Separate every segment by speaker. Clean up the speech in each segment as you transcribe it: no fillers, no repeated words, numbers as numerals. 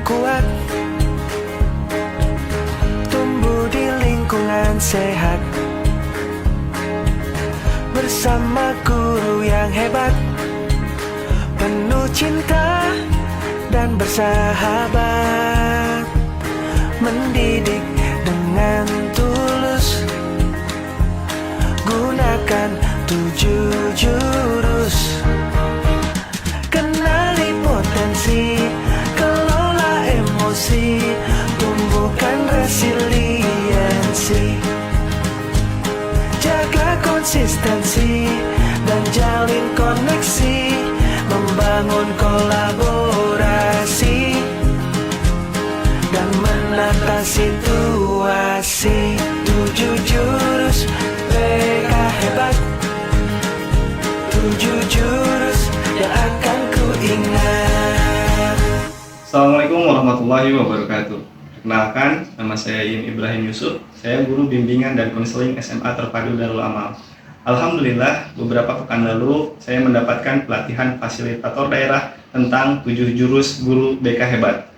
Speaker 1: kuat, tumbuh di lingkungan sehat, bersama guru yang hebat, penuh cinta dan bersahabat, mendidik dengan tulus, gunakan 7 jurus. Kenali potensi, kelola emosi, tumbuhkan resiliensi, jaga konsistensi dan jalin koneksi, membangun kolaborasi dan menata situasi. 7 jurus BK hebat, 7 jurus yang akan ku ingat.
Speaker 2: Assalamualaikum warahmatullahi wabarakatuh. Perkenalkan, nama saya Ibrahim Yusuf. Saya guru bimbingan dan konseling SMA Terpadu Darul Amal. Alhamdulillah, beberapa pekan lalu saya mendapatkan pelatihan fasilitator daerah tentang 7 jurus guru BK hebat.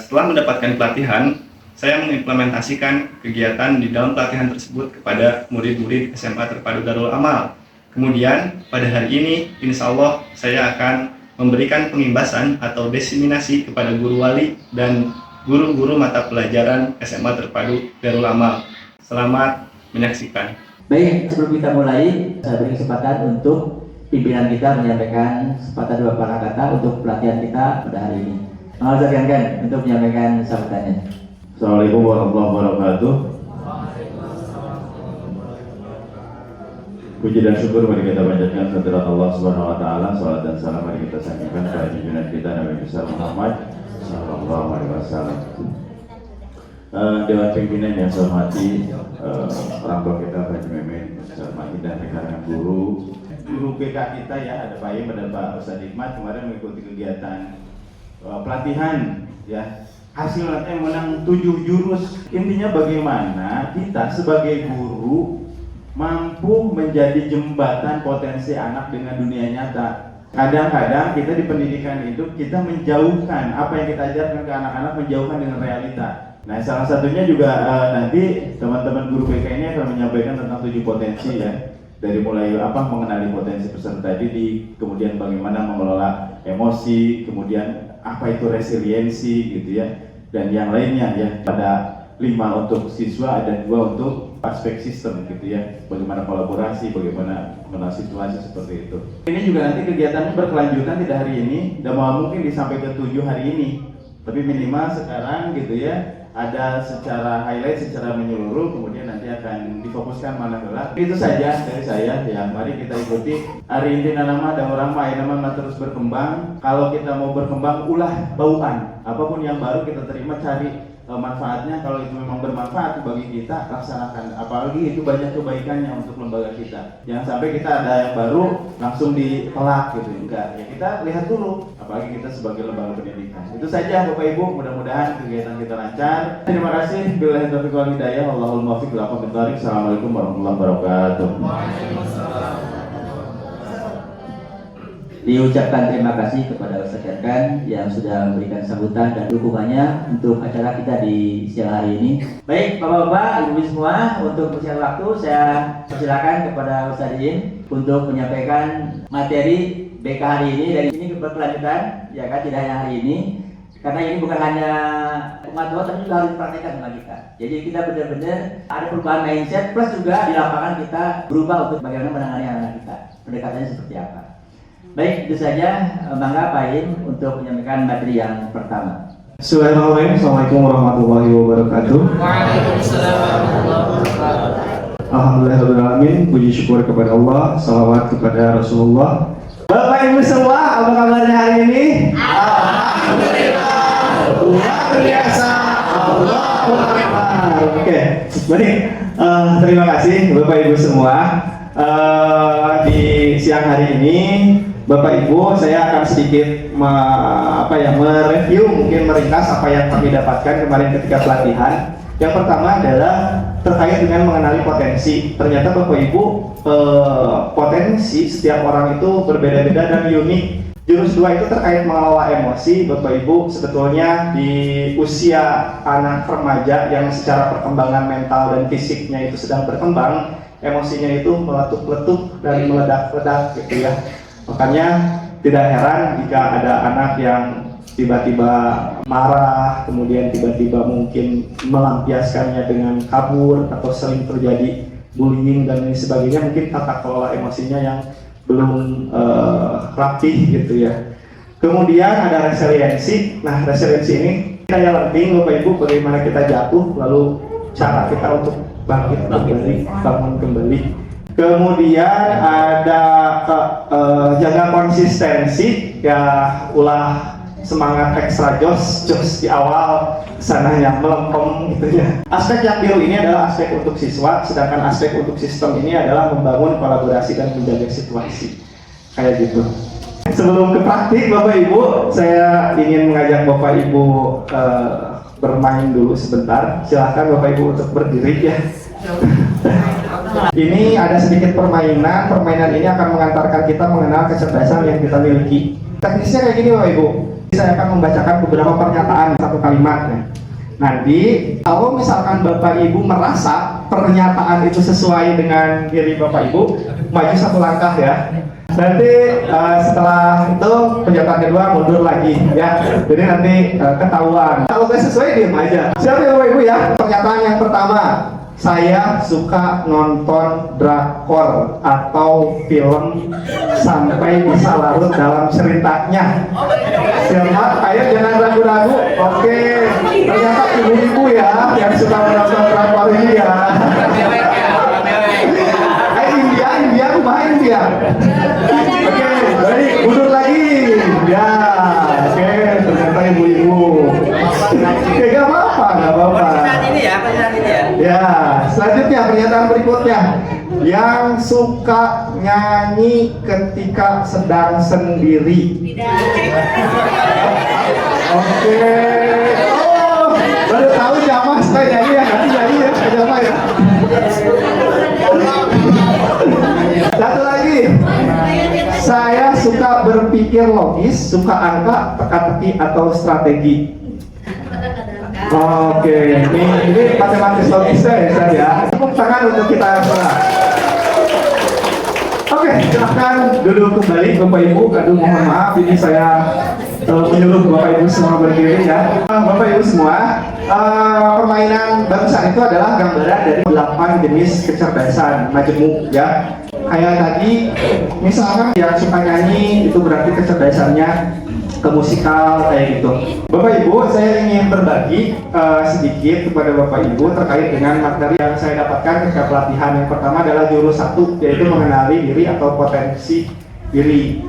Speaker 2: Setelah mendapatkan pelatihan, saya mengimplementasikan kegiatan di dalam pelatihan tersebut kepada murid-murid SMA Terpadu Darul Amal. Kemudian pada hari ini, insya Allah saya akan memberikan pengimbasan atau diseminasi kepada guru wali dan guru-guru mata pelajaran SMA Terpadu Darul Amal. Selamat menyaksikan.
Speaker 3: Baik, sebelum kita mulai, saya beri kesempatan untuk pimpinan kita menyampaikan sepatah dua patah kata untuk pelatihan kita pada hari ini. Mohon silakan untuk menyampaikan sambutannya.
Speaker 4: Assalamualaikum warahmatullahi wabarakatuh. Puji dan syukur mari kita panjatkan kehadirat Allah Subhanahu wa taala, salawat dan salam mari kita sampaikan kepada junjungan kita Nabi besar Muhammad sallallahu alaihi wasallam. Dewan pimpinan yang saya hormati, orang tua kita Pak Haji Memen, saya hormati dan rekan-rekan guru BK kita ya, ada Pak Im, ada Pak Ustadz Hikmat kemarin mengikuti kegiatan pelatihan ya. Hasil latihan menang 7 jurus. Intinya bagaimana kita sebagai guru mampu menjadi jembatan potensi anak dengan dunia nyata. Kadang-kadang kita di pendidikan itu kita menjauhkan apa yang kita ajarkan ke anak-anak, menjauhkan dengan realita. Nah, salah satunya juga nanti teman-teman guru BK ini akan menyampaikan tentang 7 potensi ya. Dari mulai mengenali potensi peserta didik, kemudian bagaimana mengelola emosi, kemudian apa itu resiliensi gitu ya, dan yang lainnya ya. Pada 5 untuk siswa, ada 2 untuk aspek sistem gitu ya, bagaimana kolaborasi, bagaimana mengenal situasi seperti itu. Ini juga nanti kegiatannya berkelanjutan, tidak hari ini, dan mungkin sampai ke 7 hari ini, tapi minimal sekarang gitu ya, ada secara highlight, secara menyeluruh, kemudian nanti akan difokuskan mana gelap. Itu saja dari saya ya, mari kita ikuti. Hari ini nama dan orang nama terus berkembang. Kalau kita mau berkembang, ulah bauan. Apapun yang baru kita terima, cari manfaatnya. Kalau itu memang bermanfaat bagi kita, laksanakan. Apalagi itu banyak kebaikannya untuk lembaga kita. Jangan sampai kita ada yang baru langsung ditolak gitu, enggak. Ya kita lihat dulu, apalagi kita sebagai lembaga pendidikan. Itu saja Bapak Ibu, mudah-mudahan kegiatan kita lancar. Terima kasih. Billahi taufiq wal hidayah. Wallahul muwaffiq ila aqwamit thoriq. Assalamualaikum warahmatullahi wabarakatuh.
Speaker 3: Diucapkan terima kasih kepada Ustaz Erkan yang sudah memberikan sambutan dan dukungannya untuk acara kita di siang hari ini. Baik, Bapak-bapak, Ibu semua, untuk persiapan waktu saya persilakan kepada Ustaz Izin untuk menyampaikan materi BK hari ini. Dan ini berkelanjutan, ya kan, tidak hanya hari ini. Karena ini bukan hanya pengetahuan, tapi juga harus dipraktekkan sama kita. Jadi kita benar-benar ada perubahan mindset, plus juga di lapangan kita berubah untuk bagaimana menangani anak kita. Pendekatannya seperti apa. Baik, itu saja. Mangga Pak Im untuk menyampaikan materi yang pertama.
Speaker 5: Bismillahirrahmanirrahim. Assalamualaikum warahmatullahi wabarakatuh.
Speaker 6: Waalaikumsalam warahmatullahi wabarakatuh.
Speaker 5: Alhamdulillahirrahmanirrahim. Puji syukur kepada Allah, salawat kepada Rasulullah. Bapak Ibu semua, apa kabarnya hari ini?
Speaker 6: Alhamdulillah.
Speaker 5: Luar biasa. Allahu Akbar. Oke, baik. Terima kasih Bapak Ibu semua. Di siang hari ini Bapak Ibu, saya akan sedikit mereview, mungkin meringkas apa yang kami dapatkan kemarin ketika pelatihan. Yang pertama adalah terkait dengan mengenali potensi. Ternyata Bapak Ibu, potensi setiap orang itu berbeda-beda dan unik. Jurus 2 itu terkait mengelola emosi. Bapak Ibu, sebetulnya di usia anak remaja yang secara perkembangan mental dan fisiknya itu sedang berkembang, emosinya itu meletup-letup dan meledak-ledak gitu ya. Makanya tidak heran jika ada anak yang tiba-tiba marah, kemudian tiba-tiba mungkin melampiaskannya dengan kabur atau sering terjadi bullying dan lain sebagainya. Mungkin tata kelola emosinya yang belum rapih gitu ya. Kemudian ada resiliensi. Nah, resiliensi ini daya lenting Bapak Ibu, bagaimana kita jatuh lalu cara kita untuk bangkit kembali, bangun kembali. Kemudian ada jaga konsistensi, ya ulah semangat ekstra jos di awal, sananya melempem gitu ya. Aspek yang biru ini adalah aspek untuk siswa, sedangkan aspek untuk sistem ini adalah membangun kolaborasi dan menjaga situasi. Kayak gitu. Sebelum ke praktik Bapak Ibu, saya ingin mengajak Bapak Ibu bermain dulu sebentar. Silahkan Bapak Ibu untuk berdiri ya. Ini ada sedikit permainan. Permainan ini akan mengantarkan kita mengenal kecerdasan yang kita miliki. Teknisnya kayak gini Bapak Ibu. Saya akan membacakan beberapa pernyataan satu kalimat ya. Nanti kalau misalkan Bapak Ibu merasa pernyataan itu sesuai dengan diri Bapak Ibu, maju satu langkah ya. Nanti setelah itu pernyataan kedua mundur lagi ya. Jadi nanti ketahuan. Kalau nggak sesuai diam aja. Siap ya Bapak Ibu ya. Pernyataan yang pertama, saya suka nonton drakor atau film sampai bisa larut dalam ceritanya. Siapa? Ayo jangan ragu-ragu. Oke, ternyata ibu-ibu ya yang suka menonton drakor ini ya. India, kumaha India. Oke, baik, mundur lagi. Ya, oke, ternyata ibu-ibu. Oke, gak apa-apa. Ya, selanjutnya pernyataan berikutnya. Yang suka nyanyi ketika sedang sendiri. Oke. Oh, baru tahu jamaah supaya nyanyi ya, nanti nyanyi ya, jamaah ya. Satu lagi. Saya suka berpikir logis, suka angka, teka-teki atau strategi. Oke, ini matematis logis ya saya. Tepuk tangan untuk kita semua. Oke, silahkan duduk kembali Bapak Ibu. Aduh, mohon maaf ini saya menyuruh Bapak Ibu semua berdiri ya. Bapak Ibu semua, permainan barusan itu adalah gambaran dari 8 jenis kecerdasan majemuk ya. Kayak tadi, misalkan yang suka nyanyi itu berarti kecerdasannya ke musikal kayak gitu. Bapak Ibu, saya ingin berbagi sedikit kepada Bapak Ibu terkait dengan materi yang saya dapatkan ketika pelatihan. Yang pertama adalah jurus 1, yaitu mengenali diri atau potensi diri.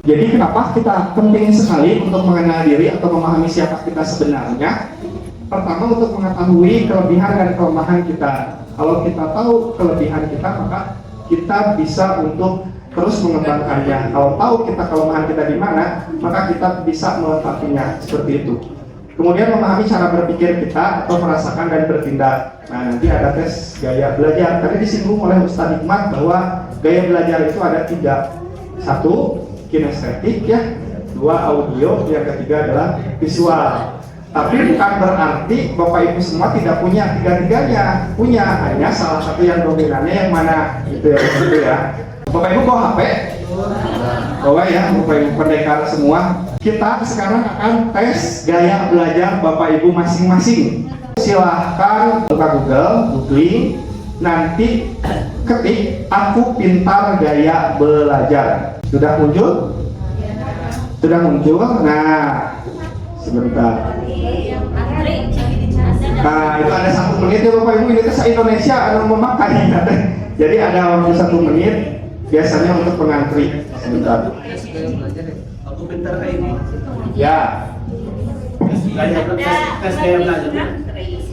Speaker 5: Jadi kenapa kita penting sekali untuk mengenal diri atau memahami siapa kita sebenarnya? Pertama, untuk mengetahui kelebihan dan kelemahan kita. Kalau kita tahu kelebihan kita, maka kita bisa untuk terus mengembangkannya. Kalau tahu kita kelemahan kita di mana, maka kita bisa melengkapinya seperti itu. Kemudian memahami cara berpikir kita atau merasakan dan bertindak. Nah, nanti ada tes gaya belajar. Tadi disinggung oleh Ustadz Hikmat bahwa gaya belajar itu ada 3. 1, kinestetik ya. 2, audio. Yang ketiga adalah visual. Tapi bukan berarti Bapak Ibu semua tidak punya tiga-tiganya. Punya, hanya salah satu yang dominannya yang mana gitu ya, gitu ya. Bapak Ibu bawa HP? Bawa ya, Bapak Ibu pendekar semua. Kita sekarang akan tes gaya belajar Bapak Ibu masing-masing. Silahkan buka Google, googling, nanti ketik aku pintar gaya belajar. Sudah muncul? Sudah muncul? Nah, sebentar. Nah, itu ada 1 menit ya Bapak Ibu, ini ke Indonesia anu memakai. Jadi ada waktu 1 menit biasanya untuk pengantri. Sebentar.
Speaker 6: Aku pintar kayak ini.
Speaker 5: Ya.
Speaker 6: Tes gaya belajar.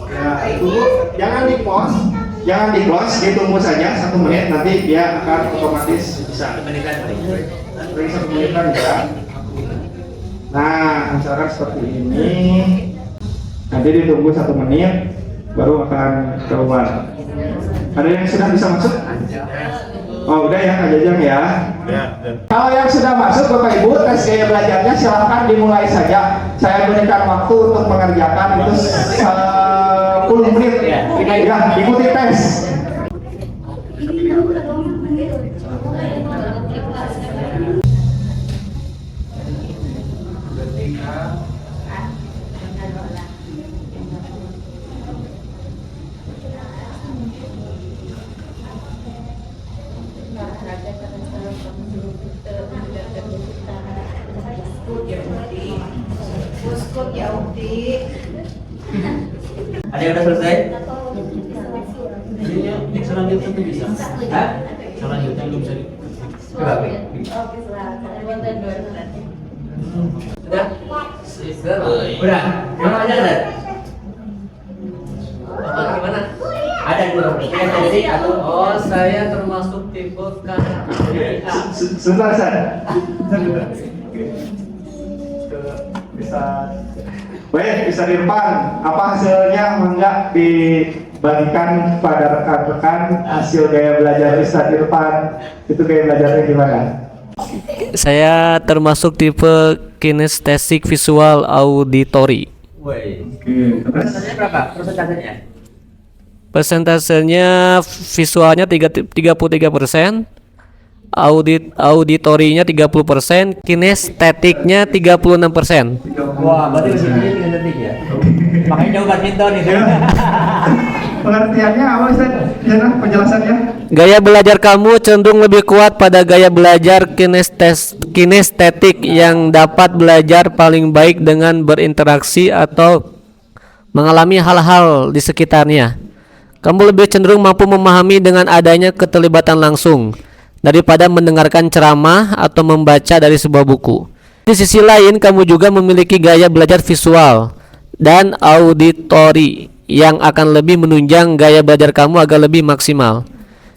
Speaker 5: Ya, tunggu, jangan di close, ditunggu saja 1 menit, nanti dia akan otomatis bisa. Beri 1 menitan ya. Nah, misalkan seperti ini. Nanti ditunggu 1 menit, baru akan keluar. Ada yang sudah bisa masuk? Oh udah ya Kak Jajang ya.
Speaker 4: Ya.
Speaker 5: Kalau yang sudah masuk Bapak Ibu tes gaya belajarnya silahkan dimulai saja. Saya berikan waktu untuk mengerjakan itu 10 menit. Ya, ikuti tes.
Speaker 3: Ada yang udah selesai?
Speaker 6: Ini selanjutnya tuh bisa.
Speaker 3: Hah?
Speaker 6: Selanjutnya belum bisa.
Speaker 3: Coba. Sudah? Udah? Mana aja kan? Apa gimana? Ada dulu. Estetik atau
Speaker 6: Oh, saya termasuk tipe KA.
Speaker 5: Sebentar San. Bisa. Baik, bisa di depan. Apa hasilnya? Enggak dibagikan pada rekan-rekan hasil gaya belajar Ustadz Irfan. Itu gaya belajarnya gimana?
Speaker 6: Saya termasuk tipe kinestetik visual auditory.
Speaker 3: Woi. Persentasenya berapa? Persentasenya?
Speaker 6: Persentasenya visualnya 33%, auditorinya 30%, kinestetiknya 36%.
Speaker 3: Wah, berarti masih tinggi kinestetik ya? Makanya jauh badminton itu.
Speaker 5: Pengertiannya apa Ustaz? Jana penjelasannya?
Speaker 6: Gaya belajar kamu cenderung lebih kuat pada gaya belajar kinestetik yang dapat belajar paling baik dengan berinteraksi atau mengalami hal-hal di sekitarnya. Kamu lebih cenderung mampu memahami dengan adanya keterlibatan langsung daripada mendengarkan ceramah atau membaca dari sebuah buku. Di sisi lain, kamu juga memiliki gaya belajar visual dan auditori yang akan lebih menunjang gaya belajar kamu agar lebih maksimal.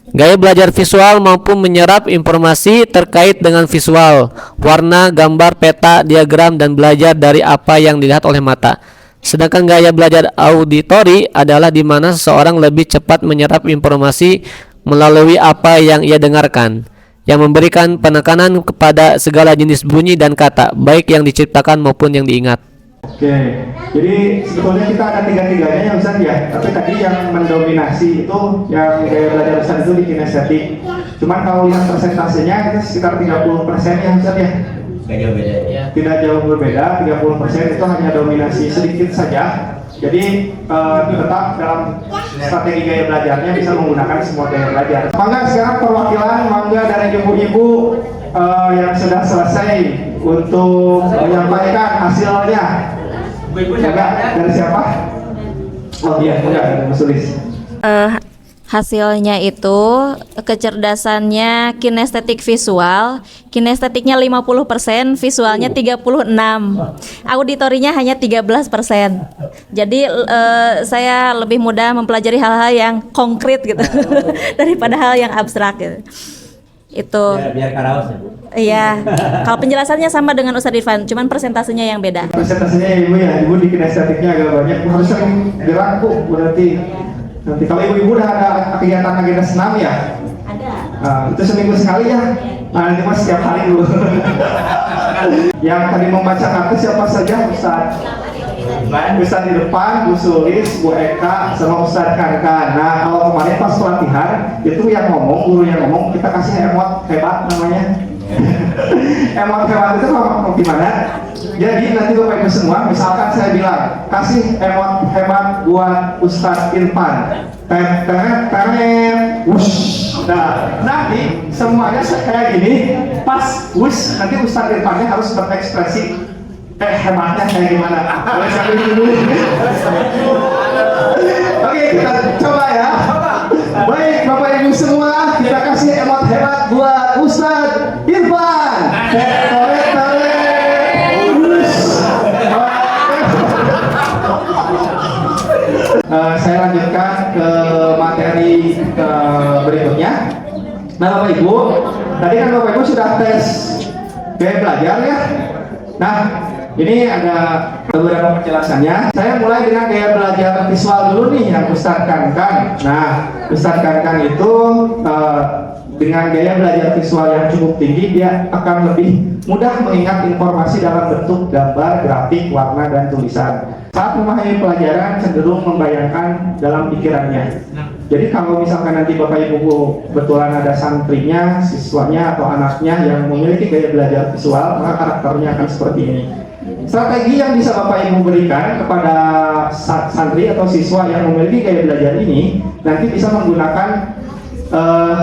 Speaker 6: Gaya belajar visual mampu menyerap informasi terkait dengan visual, warna, gambar, peta, diagram, dan belajar dari apa yang dilihat oleh mata. Sedangkan gaya belajar auditori adalah di mana seseorang lebih cepat menyerap informasi melalui apa yang ia dengarkan, yang memberikan penekanan kepada segala jenis bunyi dan kata, baik yang diciptakan maupun yang diingat.
Speaker 5: Oke, jadi sebetulnya kita ada tiga-tiganya ya Ustaz ya. Tapi tadi yang mendominasi itu yang gaya belajar Ustaz itu di kinestetik. Cuman kalau lihat persentasenya itu sekitar 30% ya Ustaz ya.
Speaker 3: Gak jauh beda ya.
Speaker 5: Tidak jauh berbeda, 30% itu hanya dominasi sedikit saja. Jadi tetap dalam strategi gaya belajarnya bisa menggunakan semua gaya belajar. Mangga sekarang perwakilan mangga dari ibu-ibu yang sudah selesai untuk menyampaikan hasilnya.
Speaker 3: Ibu-ibu siapa?
Speaker 5: Dari siapa? Oh iya, dari Mas Sulis.
Speaker 7: Hasilnya itu kecerdasannya kinestetik visual, kinestetiknya 50%, visualnya 36%, auditorinya hanya 13%. Jadi saya lebih mudah mempelajari hal-hal yang konkret gitu daripada hal yang abstrak gitu. Itu.
Speaker 3: Biar karaos ya Bu.
Speaker 7: Iya. Kalau penjelasannya sama dengan Ustadz Irfan, cuman persentasenya yang beda.
Speaker 5: Presentasinya ibu ya, ibu di kinestetiknya agak banyak. Harus sering gerak Bu, berarti. Nanti kalau ibu-ibu udah ada kegiatan agenda senam ya?
Speaker 7: Ada.
Speaker 5: Nah, itu seminggu sekali ya? Nah, nanti mas setiap hari dulu. Yang tadi membaca kartu siapa saja? Ustadz di depan, Bu Sulis, Bu Eka, sama Ustadz Kankan. Nah, kalau kemarin pas pelatihan, itu yang ngomong, guru yang ngomong, kita kasih emot hebat namanya. Emot hebat itu ngomong gimana? Jadi nanti Bapak Ibu semua, misalkan saya bilang kasih emot hebat buat Ustadz Irfan, wush. Nah, nanti semuanya kayak gini, pas wush, nanti Ustadz Irfannya harus berekspresi hebatnya kayak gimana? Boleh sambil dulu. Oke, kita coba ya. Baik, Bapak Ibu semua, kita kasih emot hebat buat Ustadz Irfan. Saya lanjutkan ke materi berikutnya. Nah Bapak Ibu, tadi kan Bapak Ibu sudah tes gaya belajar ya. Nah, ini ada beberapa penjelasannya. Saya mulai dengan gaya belajar visual dulu nih yang Ustadz Kankan. Nah, Ustadz Kankan itu dengan gaya belajar visual yang cukup tinggi, dia akan lebih mudah mengingat informasi dalam bentuk gambar, grafik, warna, dan tulisan. Saat memahami pelajaran, cenderung membayangkan dalam pikirannya. Jadi kalau misalkan nanti Bapak Ibu kebetulan ada santrinya, siswanya, atau anaknya yang memiliki gaya belajar visual, maka karakternya akan seperti ini. Strategi yang bisa Bapak Ibu berikan kepada santri atau siswa yang memiliki gaya belajar ini, nanti bisa menggunakan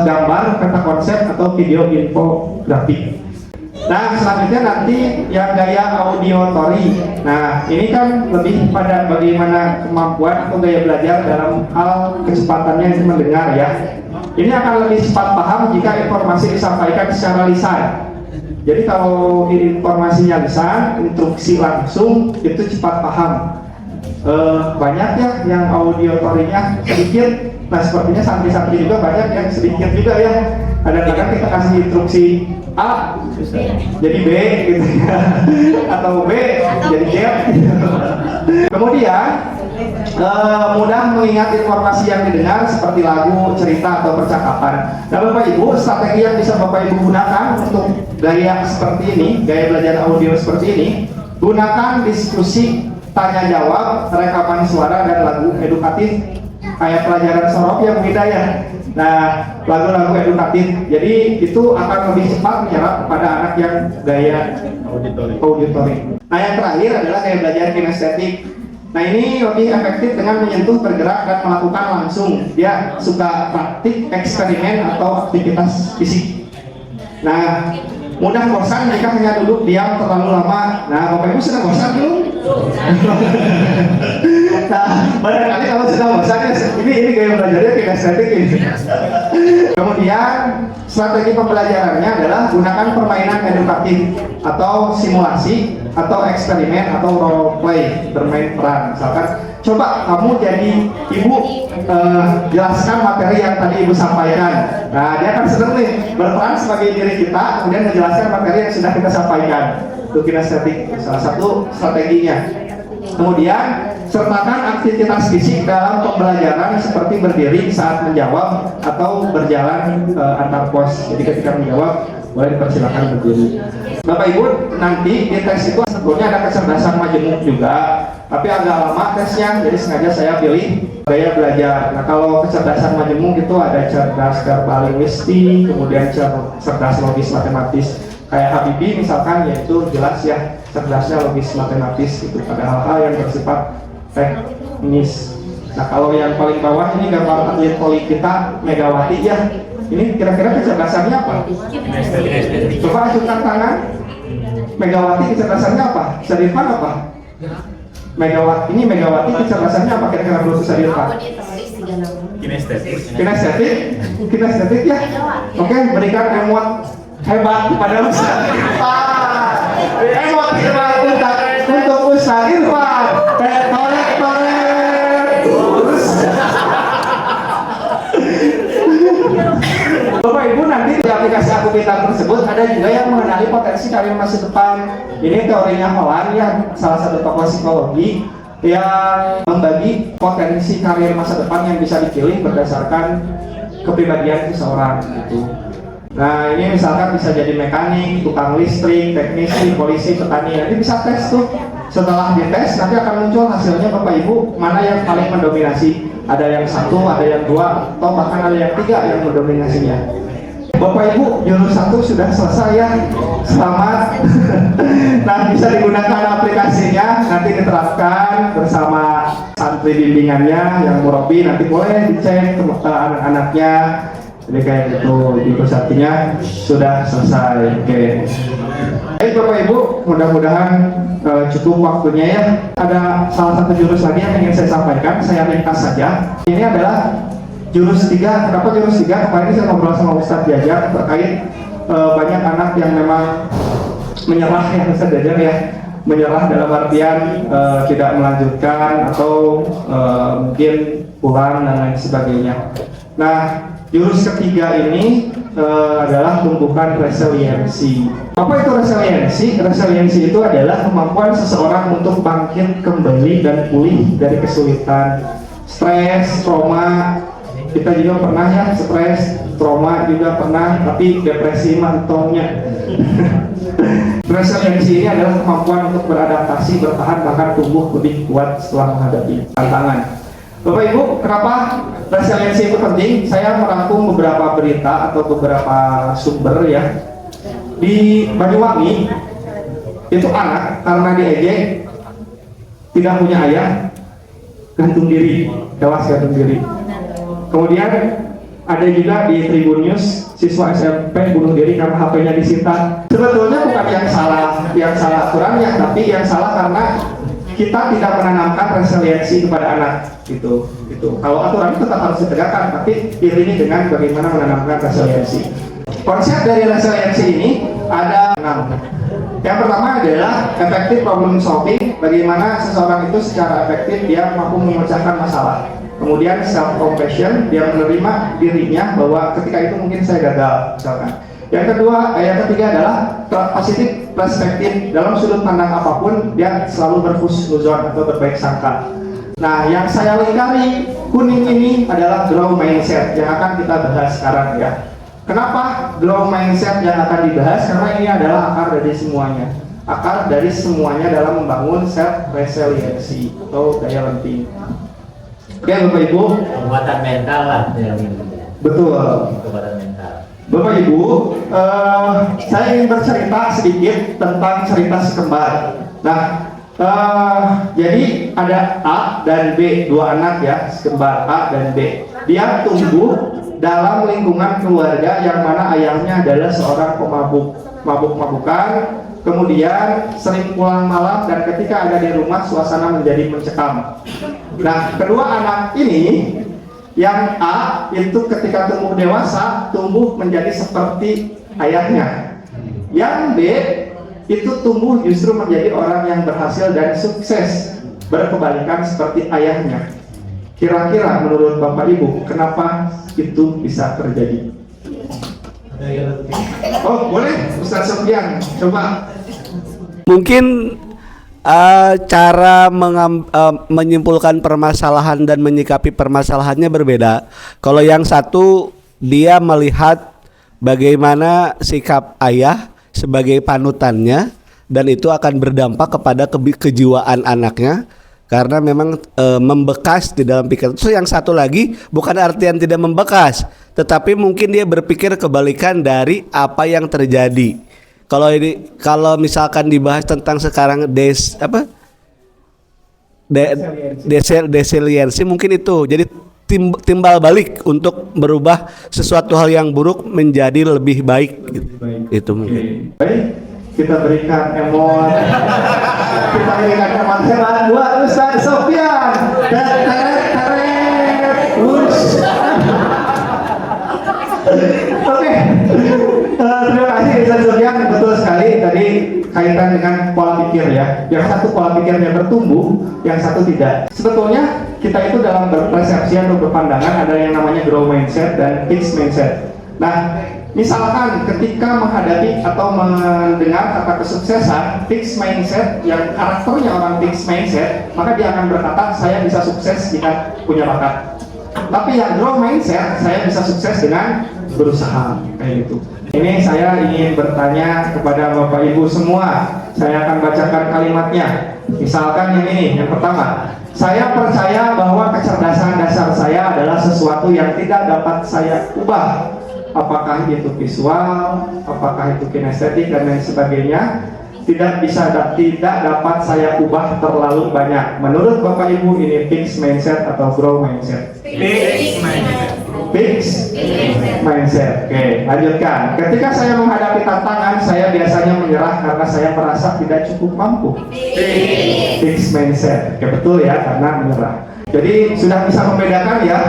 Speaker 5: gambar, peta konsep, atau video infografik. Nah, selanjutnya nanti yang gaya auditory. Nah, ini kan lebih pada bagaimana kemampuan atau gaya belajar dalam hal kecepatannya yang mendengar ya. Ini akan lebih cepat paham jika informasi disampaikan secara lisan. Jadi kalau informasinya lisan, instruksi langsung, itu cepat paham. Banyak ya yang auditory-nya sedikit. Nah, sepertinya santri-santri juga banyak yang sedikit juga ya. Kadang-kadang kita kasih instruksi A jadi B gitu ya, atau B jadi Z. Kemudian mudah mengingat informasi yang didengar seperti lagu, cerita, atau percakapan. Nah, Bapak Ibu, strategi yang bisa Bapak Ibu gunakan untuk gaya seperti ini, gaya belajar audio seperti ini, gunakan diskusi, tanya jawab, rekaman suara, dan lagu edukatif kayak pelajaran sorop yang beda ya. Nah, lagu-lagu edukatif, jadi itu akan lebih cepat menyerap kepada anak yang gaya auditory. Nah, yang terakhir adalah gaya belajar kinestetik. Nah, ini lebih efektif dengan menyentuh, bergerak, dan melakukan langsung. Dia suka praktik, eksperimen, atau aktivitas fisik. Nah, mudah bosan jika hanya duduk diam terlalu lama. Nah, Bapak Ibu sudah bosan belum? Nah, barangkali kalau sudah bosan ya, ini gaya belajarnya kinestetik ini. Kemudian strategi pembelajarannya adalah gunakan permainan edukatif atau simulasi atau eksperimen atau role play, bermain peran. Misalkan, coba kamu jadi ibu, jelaskan materi yang tadi ibu sampaikan. Nah, dia akan senang nih berperan sebagai diri kita, kemudian menjelaskan materi yang sudah kita sampaikan. Itu kinestetik, salah satu strateginya. Kemudian sertakan aktivitas fisik dalam pembelajaran seperti berdiri saat menjawab atau berjalan antar pos. Jadi ketika menjawab boleh dipersilakan berdiri. Bapak Ibu, nanti di tes itu sebetulnya ada kecerdasan majemuk juga, tapi agak lama tesnya, jadi sengaja saya pilih gaya belajar. Nah, kalau kecerdasan majemuk itu ada cerdas verbal linguistik, kemudian cerdas logis matematis. Kayak Habibie misalkan, yaitu jelas ya cerdasnya logis matematis itu pada hal-hal yang bersifat teknis. Nah, kalau yang paling bawah ini gambar atlet voli kita Megawati ya. Ini kira-kira kecerdasannya apa? Coba acungkan tangan. Megawati kecerdasannya apa? Sadirvan apa? Megawati kecerdasannya apa kira-kira menurut Sadirvan? Kinestetik ya. Oke, berikan emot hebat kepada Ustaz Irfan. Emot hebat untuk Ustaz Irfan. Torek. Bapak Ibu, nanti di aplikasi Aku Pintar tersebut ada juga yang mengenali potensi karir masa depan. Ini teorinya Holland ya, salah satu tokoh psikologi yang membagi potensi karir masa depan yang bisa dipilih berdasarkan kepribadian seseorang gitu. Nah, ini misalkan bisa jadi mekanik, tukang listrik, teknisi, polisi, petani. Nanti bisa tes tuh. Setelah dites nanti akan muncul hasilnya Bapak Ibu mana yang paling mendominasi. Ada yang satu, ada yang dua, atau bahkan ada yang tiga yang mendominasinya. Bapak Ibu, jurus 1 sudah selesai ya. Selamat. Nah, bisa digunakan aplikasinya, nanti diterapkan bersama santri bimbingannya yang murabi. Nanti boleh dicek anak-anaknya. Jadi kayak gitu, jurus 1-nya sudah selesai. Oke. Baik Bapak Ibu, mudah-mudahan cukup waktunya ya. Ada salah satu jurus lagi yang ingin saya sampaikan, saya ringkas saja. Ini adalah jurus 3. Kenapa jurus 3? Kemarin saya ngobrol sama Ustadz Jajar terkait banyak anak yang memang menyerah ya, Ustadz Jajar ya. Menyerah dalam artian tidak melanjutkan atau mungkin pulang dan lain sebagainya. Nah, jurus ketiga ini adalah tumbuhkan resiliensi. Apa itu resiliensi? Resiliensi itu adalah kemampuan seseorang untuk bangkit kembali dan pulih dari kesulitan, stres, trauma, Kita juga pernah ya stres, trauma juga pernah, tapi depresi mantongnya. Resiliensi ini adalah kemampuan untuk beradaptasi, bertahan, bahkan tumbuh lebih kuat setelah menghadapi tantangan. Bapak Ibu, kenapa resiliensi itu penting? Saya merangkum beberapa berita atau beberapa sumber ya. Di Banyuwangi itu anak karena diejek, tidak punya ayah, gantung diri, tewas gantung diri. Kemudian ada juga di Tribun News, siswa SMP bunuh diri karena HP-nya disita. Sebetulnya bukan yang salah aturannya, tapi yang salah karena kita tidak menanamkan resiliensi kepada anak. Gitu. Kalau aturan itu tetap harus ditegakkan, tapi iringi dengan bagaimana menanamkan resiliensi. Konsep dari resiliensi ini ada 6. Yang pertama adalah effective problem solving, bagaimana seseorang itu secara efektif dia mampu memecahkan masalah. Kemudian self compassion, dia menerima dirinya bahwa ketika itu mungkin saya gagal misalkan. Yang ketiga adalah positif perspektif, dalam sudut pandang apapun dia selalu berhusnuzon atau berbaik sangka. Nah, yang saya lingkari kuning ini adalah growth mindset yang akan kita bahas sekarang ya. Kenapa growth mindset yang akan dibahas? Karena ini adalah akar dari semuanya. Akar dari semuanya dalam membangun self resiliency atau daya lenting. Oke Bapak Ibu,
Speaker 3: Kekuatan mental lah yang ini.
Speaker 5: betul.
Speaker 3: Kekuatan mental.
Speaker 5: Bapak Ibu, saya ingin bercerita sedikit tentang cerita si kembar. Nah, jadi ada A dan B, dua anak ya, si kembar A dan B. Dia tumbuh dalam lingkungan keluarga yang mana ayahnya adalah seorang pemabuk, mabuk-mabukan, kemudian sering pulang malam dan ketika ada di rumah suasana menjadi mencekam. Nah, kedua anak ini, yang A itu ketika tumbuh dewasa tumbuh menjadi seperti ayahnya. Yang B itu tumbuh justru menjadi orang yang berhasil dan sukses, berkebalikan seperti ayahnya. Kira-kira menurut Bapak Ibu, kenapa itu bisa terjadi? Oh, boleh Ustaz Sofyan, coba.
Speaker 8: Mungkin cara menyimpulkan permasalahan dan menyikapi permasalahannya berbeda. Kalau yang satu dia melihat bagaimana sikap ayah sebagai panutannya dan itu akan berdampak kepada kejiwaan anaknya karena memang membekas di dalam pikiran. Terus yang satu lagi bukan artian tidak membekas, tetapi mungkin dia berpikir kebalikan dari apa yang terjadi. Kalau misalkan dibahas tentang sekarang desiliensi mungkin itu. Jadi timbal balik untuk berubah sesuatu hal yang buruk menjadi lebih baik gitu. Itu mungkin.
Speaker 5: Baik, kita berikan emot. Kita berikan emot hebat buat Ustaz Sofyan. Oke. Terima kasih Ustaz Sofyan, betul sekali tadi kaitan dengan pola pikir ya. Yang satu pola pikirnya bertumbuh, yang satu tidak. Sebetulnya kita itu dalam berpersepsi atau berpandangan ada yang namanya growth mindset dan fixed mindset. Nah, misalkan ketika menghadapi atau mendengar kata kesuksesan, fixed mindset yang karakternya orang fixed mindset, maka dia akan berkata saya bisa sukses jika punya bakat. Tapi yang growth mindset, saya bisa sukses dengan berusaha kayak gitu. Ini saya ingin bertanya kepada Bapak Ibu semua. Saya akan bacakan kalimatnya. Misalkan yang ini, yang pertama. Saya percaya bahwa kecerdasan dasar saya adalah sesuatu yang tidak dapat saya ubah. Apakah itu visual, apakah itu kinestetik dan lain sebagainya, tidak dapat saya ubah terlalu banyak. Menurut Bapak Ibu ini fixed mindset atau growth mindset? Fixed mindset. Oke, lanjutkan. Ketika saya menghadapi tantangan, saya biasanya menyerah karena saya merasa tidak cukup mampu. Fixed mindset. Oke, betul ya, karena menyerah. Jadi sudah bisa membedakan ya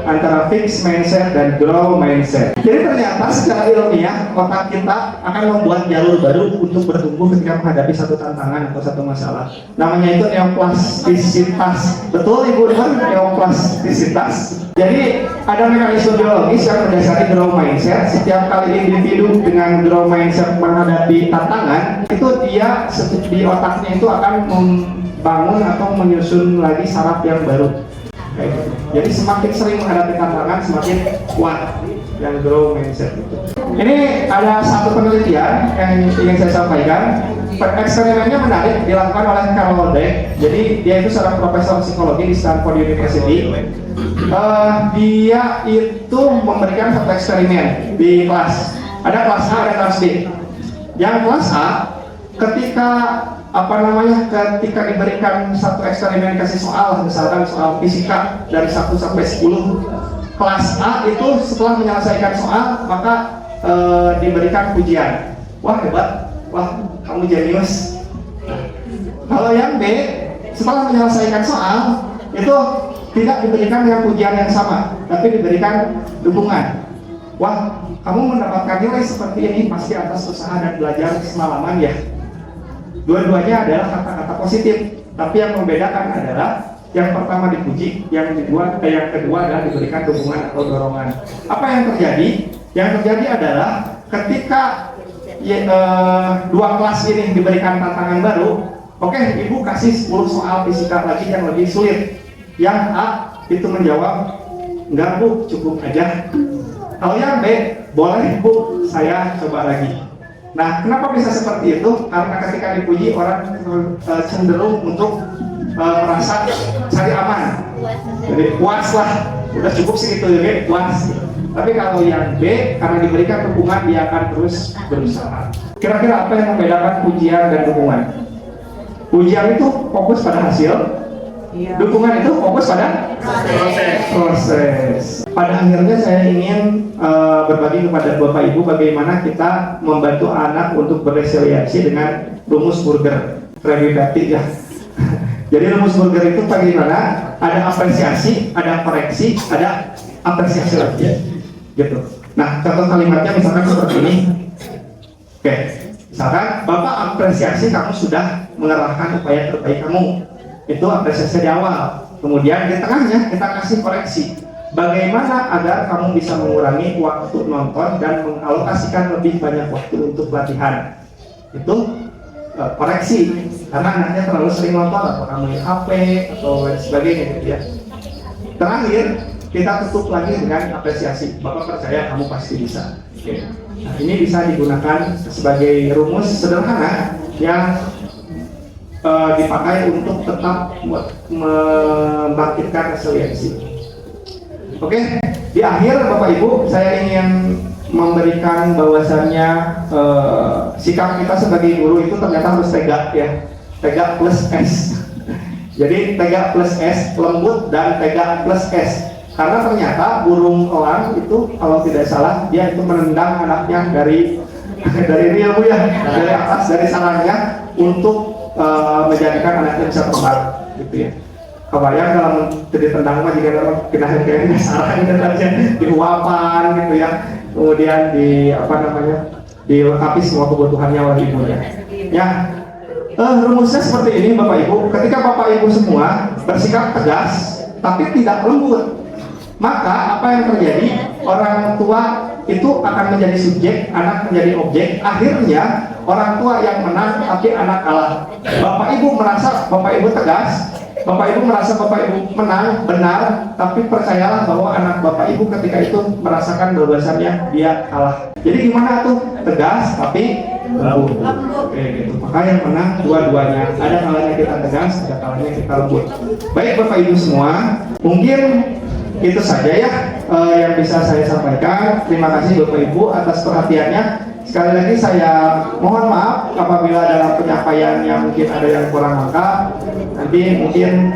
Speaker 5: antara fixed mindset dan growth mindset. Jadi ternyata secara ilmiah otak kita akan membuat jalur baru untuk bertumbuh ketika menghadapi satu tantangan atau satu masalah. Namanya itu neoplastisitas. Betul Ibu dengar neoplastisitas? Jadi ada mekanisme biologis yang mendasari growth mindset. Setiap kali individu dengan growth mindset menghadapi tantangan, itu dia di otaknya itu akan membangun atau menyusun lagi saraf yang baru. Kayak gitu. Jadi semakin sering menghadapi tantangan, semakin kuat yang grow mindset itu. Ini ada satu penelitian yang ingin saya sampaikan. Eksperimennya menarik, dilakukan oleh Carol Dweck. Jadi dia itu seorang profesor psikologi di Stanford University. Dia itu memberikan satu eksperimen di kelas. Ada kelas A, ada kelas B. Yang kelas A, ketika ketika diberikan satu eksperimen kasih soal, misalkan soal fisika dari 1 sampai 10, kelas A itu setelah menyelesaikan soal maka diberikan pujian. Wah hebat, wah kamu jenius. Kalau yang B setelah menyelesaikan soal itu tidak diberikan dengan pujian yang sama, tapi diberikan dukungan. Wah, kamu mendapatkan nilai seperti ini pasti atas usaha dan belajar semalaman ya. Dua-duanya adalah kata-kata positif, tapi yang membedakan adalah yang pertama dipuji, yang kedua adalah diberikan dukungan atau dorongan. Apa yang terjadi? Yang terjadi adalah ketika dua kelas ini diberikan tantangan baru, oke, ibu kasih 10 soal fisika lagi yang lebih sulit. Yang A itu menjawab, enggak bu, cukup aja. Kalau yang B, boleh bu, saya coba lagi. Nah, kenapa bisa seperti itu? Karena ketika dipuji orang cenderung untuk merasa cari aman. Jadi puas lah, udah cukup sih itu ya, puas. Tapi kalau yang B, karena diberikan dukungan, dia akan terus berusaha. Kira-kira apa yang membedakan pujian dan dukungan? Pujian itu fokus pada hasil, dukungan itu fokus pada proses. Pada akhirnya saya ingin berbagi kepada Bapak Ibu bagaimana kita membantu anak untuk beresiliensi dengan rumus Burger. Revitatif ya. Jadi rumus Burger itu bagaimana? Ada apresiasi, ada koreksi, ada apresiasi lagi. Gitu. Nah, contoh kalimatnya misalkan seperti ini. Oke, misalkan Bapak apresiasi kamu sudah mengerahkan upaya terbaik kamu. Itu apresiasi di awal. Kemudian di tengahnya kita kasih koreksi. Bagaimana agar kamu bisa mengurangi waktu nonton dan mengalokasikan lebih banyak waktu untuk latihan. Itu koreksi. Karena anaknya terlalu sering nonton, apakah main HP atau lain sebagainya gitu ya. Terakhir, kita tutup lagi dengan apresiasi. Bapak percaya kamu pasti bisa. Oke. Nah, ini bisa digunakan sebagai rumus sederhana yang dipakai untuk tetap membangkitkan resiliensi. Oke, di akhir Bapak Ibu, saya ingin memberikan bahwasannya sikap kita sebagai guru itu ternyata harus tegak ya, tegak plus S. Jadi tegak plus S, lembut dan tegak plus S. Karena ternyata burung elang itu kalau tidak salah dia itu menendang anaknya dari rio ya, dari atas dari sarangnya untuk menjadikan anaknya bisa terbang, gitu ya. Kebayang kalau ditendang mah jika kena sarang dan aja diuapan gitu ya, kemudian dilengkapi semua kebutuhannya oleh ibunya. Ya, rumusnya seperti ini Bapak Ibu. Ketika Bapak Ibu semua bersikap tegas tapi tidak lembut, maka apa yang terjadi? Orang tua itu akan menjadi subjek, anak menjadi objek. Akhirnya orang tua yang menang tapi anak kalah. Bapak Ibu merasa Bapak Ibu tegas, Bapak Ibu merasa Bapak Ibu menang, benar, tapi percayalah bahwa anak Bapak Ibu ketika itu merasakan bahwasannya dia kalah. Jadi gimana tuh? Tegas tapi lembut. Oke, gitu. Maka yang menang dua-duanya. Ada kalanya kita tegas, ada kalanya kita lembut. Baik Bapak Ibu semua, mungkin itu saja ya yang bisa saya sampaikan. Terima kasih Bapak Ibu atas perhatiannya. Sekali lagi saya mohon maaf apabila dalam penyampaian yang mungkin ada yang kurang lengkap. Nanti mungkin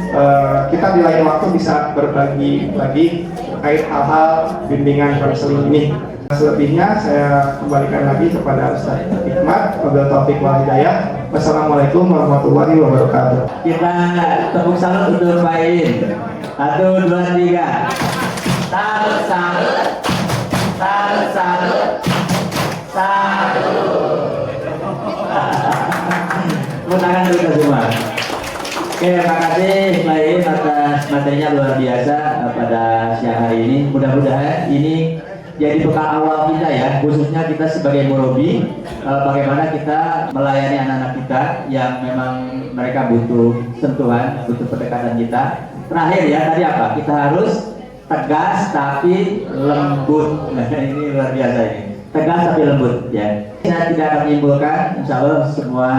Speaker 5: kita di lain waktu bisa berbagi lagi terkait hal-hal bimbingan konseling ini. Selebihnya saya kembalikan lagi kepada Ustaz Hikmat. Wabillahi taufiq wal hidayah. Wassalamualaikum warahmatullahi wabarakatuh.
Speaker 3: Kita tepuk salut untuk Pak Iin. 1, 2, 3. Salut, salut. Salut, salut. Tepuk tangan dulu kita semua. Oke, terima kasih Pak Iin atas materinya luar biasa pada siang hari ini. Mudah-mudahan ini jadi bekal awal kita ya, khususnya kita sebagai murabi, bagaimana kita melayani anak-anak kita yang memang mereka butuh sentuhan, butuh pendekatan kita. terakhir ya tadi apa? Kita harus tegas tapi lembut. Nah, ini luar biasa ini. Tegas tapi lembut ya. Saya tidak akan menyimpulkan, insya Allah semua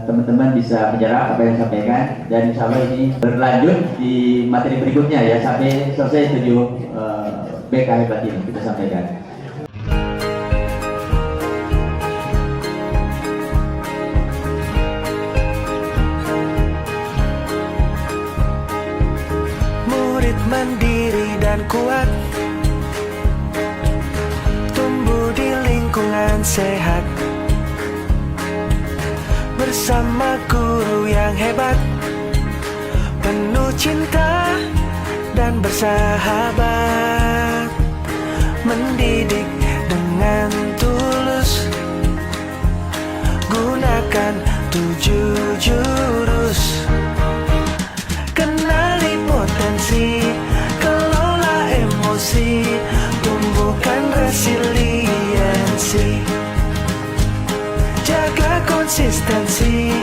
Speaker 3: teman-teman bisa menjawab apa yang disampaikan dan insya Allah ini berlanjut di materi berikutnya ya sampai selesai 7 BK hebat ini kita sampaikan.
Speaker 1: Murid mandiri dan kuat, tumbuh di lingkungan sehat, bersama guru yang hebat, penuh cinta dan bersahabat, mendidik dengan tulus, gunakan 7 jurus. Kenali potensi, kelola emosi, tumbuhkan resiliensi, jaga konsistensi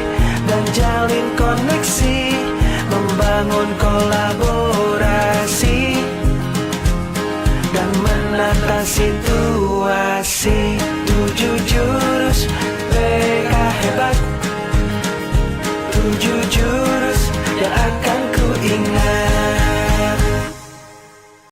Speaker 1: dan jalin koneksi, membangun kolaborasi dan menata situasi. 7 jurus BK hebat, 7 jurus